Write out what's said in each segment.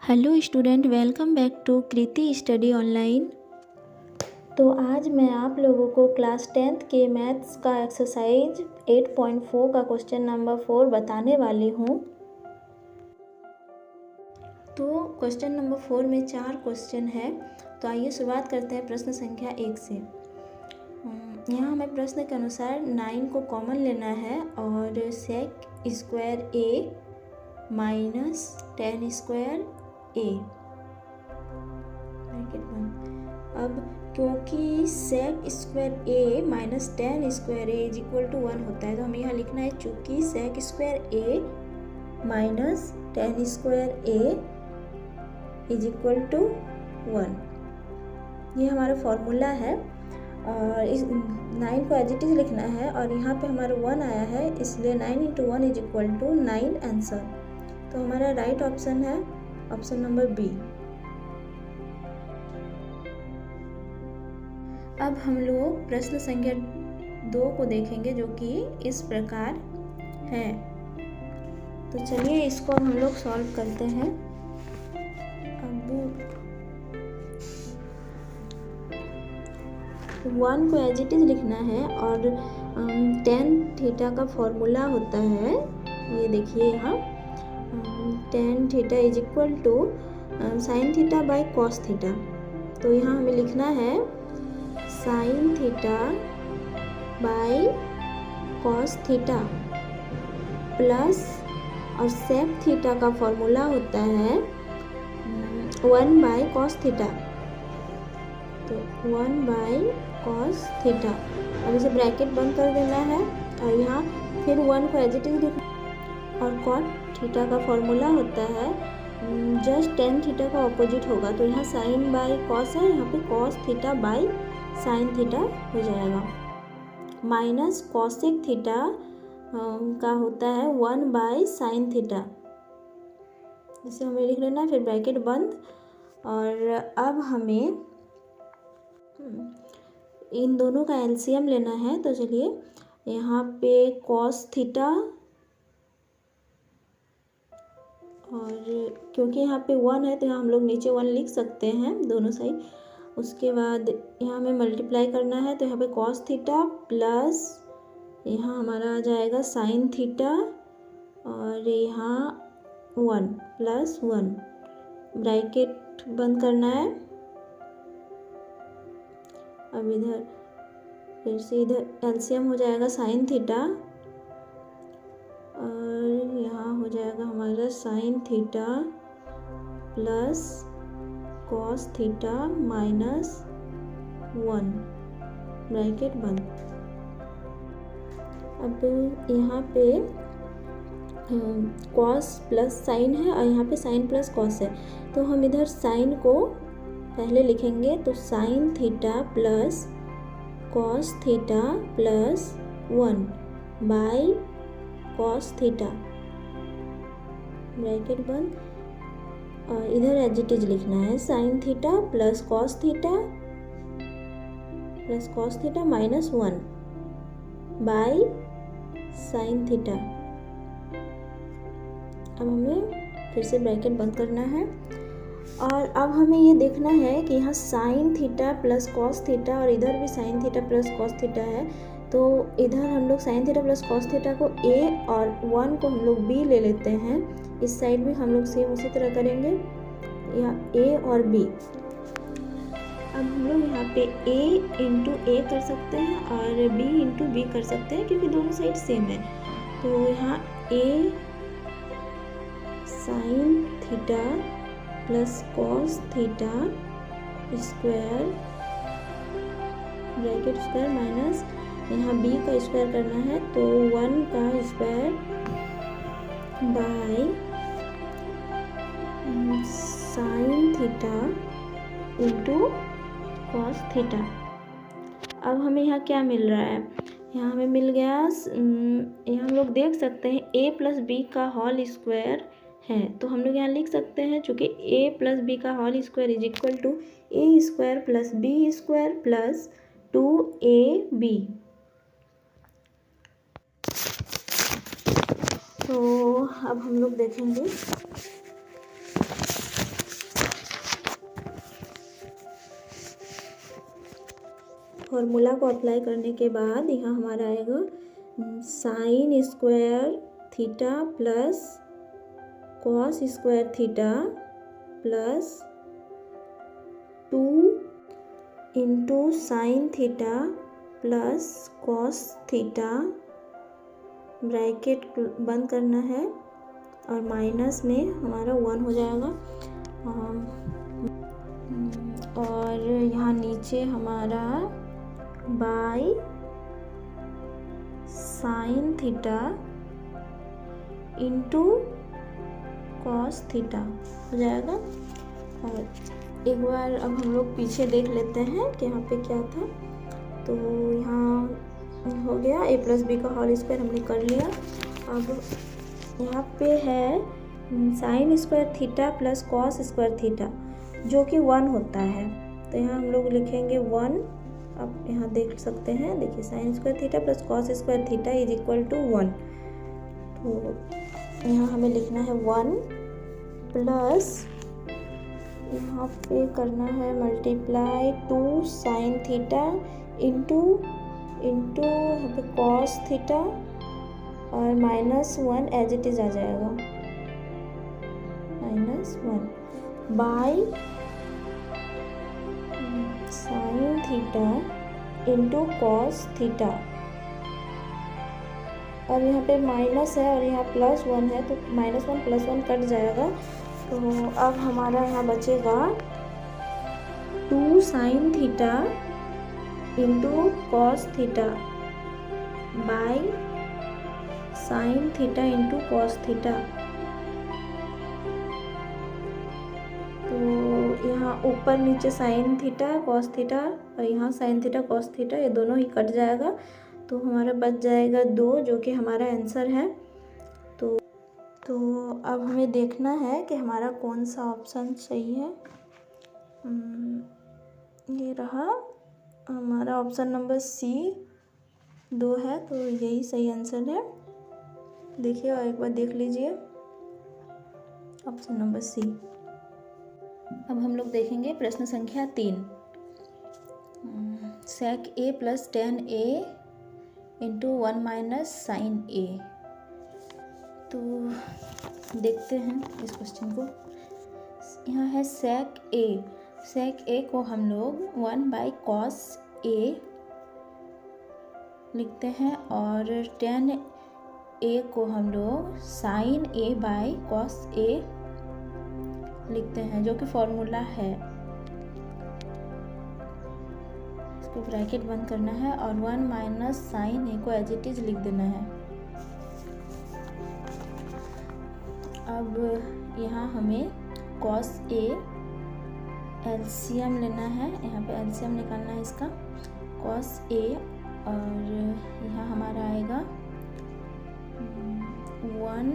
Hello student, welcome back to Kriti study online. तो आज मैं आप लोगों को क्लास 10th के मैथ्स का एक्सरसाइज 8.4 का क्वेश्चन नंबर 4 बताने वाली हूँ। तो क्वेश्चन नंबर 4 में 4 क्वेश्चन है। तो आइए शुरुआत करते हैं प्रश्न संख्या 1 से। यहाँ हमें प्रश्न के अनुसार 9 को कॉमन लेना है और sec square A minus 10 square A bracket बंद। अब क्योंकि sec square A minus 10 square A is equal to 1 होता है, तो हमें यहाँ लिखना है चूंकि sec square A minus 10 square A is equal to 1। ये हमारा फॉर्मूला है और इस 9 को एज इट इज लिखना है और यहाँ पे हमारा 1 आया है, इसलिए 9 into 1 is equal to 9 answer. तो हमारा राइट ऑप्शन है ऑप्शन नंबर बी। अब हम लोग प्रश्न संख्या 2 को देखेंगे जो कि इस प्रकार है। तो चलिए इसको हम लोग सॉल्व करते हैं। अब 1 को एज इट इज लिखना है और tan थीटा का फॉर्मूला होता है, ये देखिए यहाँ tan theta is equal to sine theta by cos theta. तो यहाँ हमें लिखना है sine theta by cos theta plus और सेक थीटा का फॉर्मूला होता है 1 बाई कॉस थीटा। तो 1 बाई कॉस थीटा। अब इसे ब्रैकेट बंद कर देना है और यहाँ फिर 1 को एज इट इज लिखना और कॉट थीटा का फॉर्मूला होता है जस्ट tan थीटा का ऑपोजिट होगा। तो यहाँ साइन बाई कॉस है, यहाँ पे cos theta by sine theta हो जाएगा। माइनस कॉसेक थीटा का होता है 1 बाई साइन थीटा, इसे हमें लिख लेना, फिर ब्रैकेट बंद। और अब हमें इन दोनों का एलसीएम लेना है। तो चलिए यहाँ पे कॉस थीटा और क्योंकि यहाँ पे 1 है तो यहाँ हम लोग नीचे 1 लिख सकते हैं दोनों साइड। उसके बाद यहाँ हमें मल्टीप्लाई करना है, तो यहाँ पे कॉस थीटा प्लस यहाँ हमारा आ जाएगा साइन थीटा और यहाँ 1 प्लस 1 ब्रैकेट बंद करना है। अब इधर फिर से इधर एलसीएम हो जाएगा साइन थीटा और यहाँ हो जाएगा हमारा sine theta plus cos theta minus 1 bracket बंद। अब यहाँ पे कॉस प्लस साइन है और यहाँ पे साइन प्लस कॉस है, तो हम इधर साइन को पहले लिखेंगे। तो sine theta plus cos theta plus 1 by cos theta bracket बंद। और इधर एज इट इज लिखना है sine theta plus cos theta minus 1 by sine theta. अब हमें फिर से ब्रैकेट बंद करना है और अब हमें ये देखना है कि यहाँ sine theta plus cos theta और इधर भी sine theta plus cos theta है। तो इधर हम लोग sine theta plus cos theta को a और 1 को हम लोग b ले लेते हैं। इस साइड भी हम लोग सेम उसी तरह करेंगे, यहाँ a और b। अब हम लोग यहाँ पे a इंटू ए कर सकते हैं और b इंटू बी कर सकते हैं क्योंकि दोनों साइड सेम है। तो यहाँ a sine theta plus cos theta square bracket square minus यहाँ b का स्क्वायर करना है, तो 1 का square by sine theta into cos theta. अब हमें यहाँ क्या मिल रहा है, यहाँ हमें मिल गया, यहाँ हम लोग देख सकते हैं a प्लस बी का होल स्क्वायर है। तो हम लोग यहाँ लिख सकते हैं चूँकि a प्लस बी का whole square is equal to a square plus B square plus 2ab। तो अब हम लोग देखेंगे फॉर्मूला को अप्लाई करने के बाद यहाँ हमारा आएगा sign square theta plus cos square theta plus 2 into sine theta plus cos theta, bracket बंद करना है और माइनस में हमारा 1 हो जाएगा। और यहाँ नीचे हमारा by sine theta into cos theta हो जाएगा। और एक बार अब हम लोग पीछे देख लेते हैं कि यहाँ पे क्या था। तो यहाँ हो गया a प्लस बी का होल स्क्वायर हमने कर लिया। अब यहाँ पे है sign square theta plus cos square theta जो कि 1 होता है। तो यहाँ हम लोग लिखेंगे 1। अब यहाँ देख सकते हैं, देखिए sine square theta plus cos square theta is equal to 1। तो यहाँ हमें लिखना है 1 प्लस यहाँ पे करना है मल्टीप्लाई 2 साइन थीटा इंटू यहाँ पे कॉस थीटा और -1 एज इट इज आ जाएगा, -1 by sine theta into cos theta. और यहाँ पे माइनस है और यहाँ +1 है तो -1 +1 कट जाएगा। तो अब हमारा यहाँ बचेगा 2 sine theta into cos theta by sine theta into cos theta. तो यहाँ ऊपर नीचे साइन थीटा कॉस थीटा और यहाँ साइन थीटा कॉस थीटा, ये दोनों ही कट जाएगा। तो हमारा बच जाएगा 2 जो कि हमारा आंसर है। तो अब हमें देखना है कि हमारा कौन सा ऑप्शन सही है। ये रहा हमारा ऑप्शन नंबर C 2 है, तो यही सही आंसर है। देखिए और एक बार देख लीजिए ऑप्शन नंबर C। अब हम लोग देखेंगे प्रश्न संख्या 3। sec a plus 10a into 1 minus sine a। तो देखते हैं इस क्वेश्चन को। यहाँ है sec a को हम लोग 1 बाई कॉस a लिखते हैं और 10a को हम लोग sine a by cos a लिखते हैं, जो कि फॉर्मूला है। इसको ब्रैकेट बंद करना है और 1 माइनस साइन a को एज इट इज लिख देना है। अब यहाँ हमें कॉस a एलसीएम लेना है, यहाँ पे एलसीएम निकालना है इसका, कॉस a। और यहाँ हमारा आएगा 1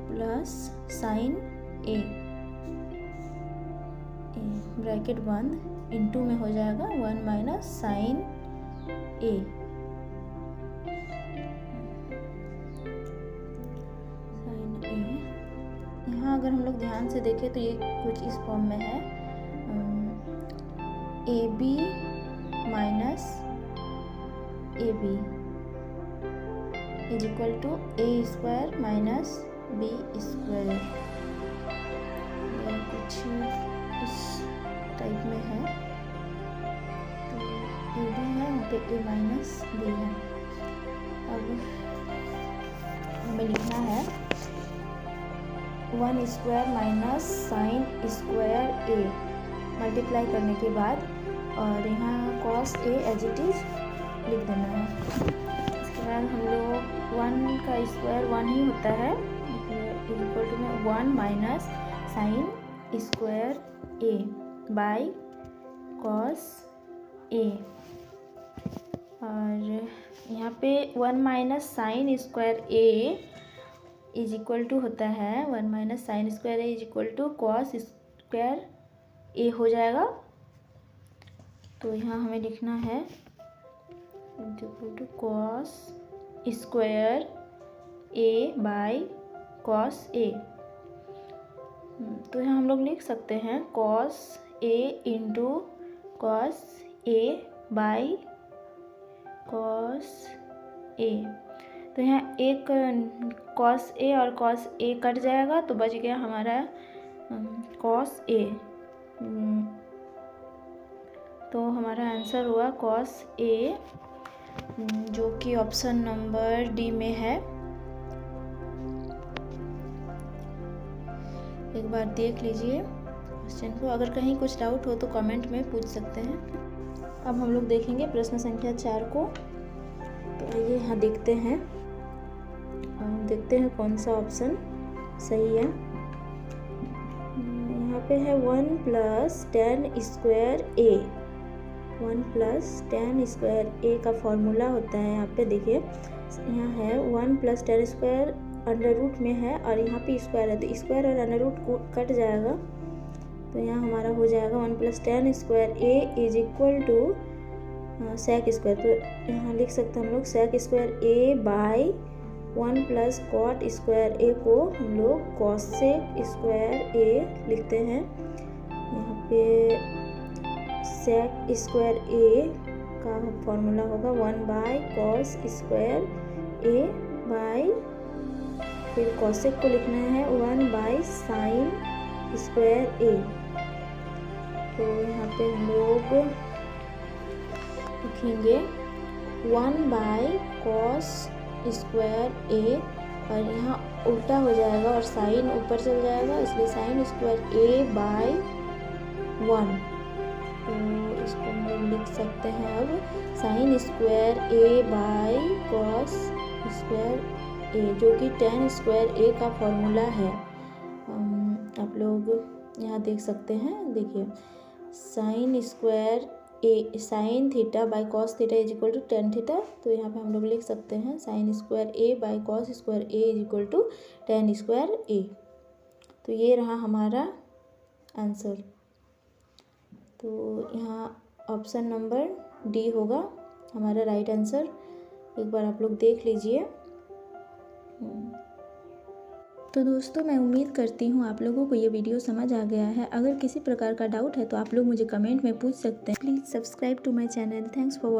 प्लस साइन a, ब्रैकेट बंद, इनटू में हो जाएगा 1 माइनस साइन a। यहाँ अगर हम लोग ध्यान से देखें तो ये कुछ इस फॉर्म में है, AB minus AB is equal to A square minus B square. ये कुछ इस टाइप में है। तो AB है, यहाँ पे A माइनस B है। अब हमें लिखना है 1 square minus sine square a multiply करने के बाद, और यहाँ cos a as it is लिख देना है। इसके बाद हम लोग 1 का स्क्वायर 1 ही होता है, इक्वल टू में 1 minus sine square a by cos a। और यहाँ पे 1 minus sine square a is equal to होता है 1 minus sine square A is equal to cos square a हो जाएगा। तो यहाँ हमें लिखना है equal to cos square a by cos a. तो यहाँ हम लोग लिख सकते हैं cos a into cos a by cos a. तो यहाँ एक कॉस ए और कॉस ए कट जाएगा तो बच गया हमारा कॉस ए। तो हमारा आंसर हुआ कॉस ए, जो कि ऑप्शन नंबर डी में है। एक बार देख लीजिए क्वेश्चन को, अगर कहीं कुछ डाउट हो तो कमेंट में पूछ सकते हैं। अब हम लोग देखेंगे प्रश्न संख्या 4 को। तो आइए यहाँ देखते हैं कौन सा ऑप्शन सही है। यहाँ पे है 1 + tan स्क्वायर ए। 1 + tan स्क्वायर ए का फॉर्मूला होता है, यहाँ पे देखिए यहाँ है 1 + tan स्क्वायर अंडर रूट में है और यहाँ पे स्क्वायर है, तो स्क्वायर और अंडर रूट को कट जाएगा। तो यहाँ हमारा हो जाएगा 1 + tan square A is equal to sec square. तो यहाँ लिख सकते हैं हम लोग sec square a by 1 + cot square a को हम लोग कॉसेक स्क्वायर ए लिखते हैं। यहाँ पे सेक स्क्वायर ए का फॉर्मूला होगा 1 / कॉस स्क्वायर ए बाई, फिर कॉसेक को लिखना है 1 / साइन स्क्वायर ए। तो यहाँ पे हम लोग लिखेंगे 1 / कॉस स्क्वायर ए, और यहाँ उल्टा हो जाएगा और साइन ऊपर चल जाएगा, इसलिए साइन स्क्वायर ए बाई 1। तो इसको हम लोग लिख सकते हैं अब sine square a by cos square a, जो कि tan स्क्वायर ए का फॉर्मूला है। आप लोग यहाँ देख सकते हैं, देखिए sine square a sine theta by cos theta is equal to tan theta. तो यहाँ पे हम लोग लिख सकते हैं sine square a by cos square A is equal to tan square a. तो ये रहा हमारा आंसर। तो यहाँ ऑप्शन नंबर डी होगा हमारा राइट आंसर। एक बार आप लोग देख लीजिए। तो दोस्तों मैं उम्मीद करती हूँ आप लोगों को ये वीडियो समझ आ गया है। अगर किसी प्रकार का डाउट है तो आप लोग मुझे कमेंट में पूछ सकते हैं। Please subscribe to my channel. Thanks for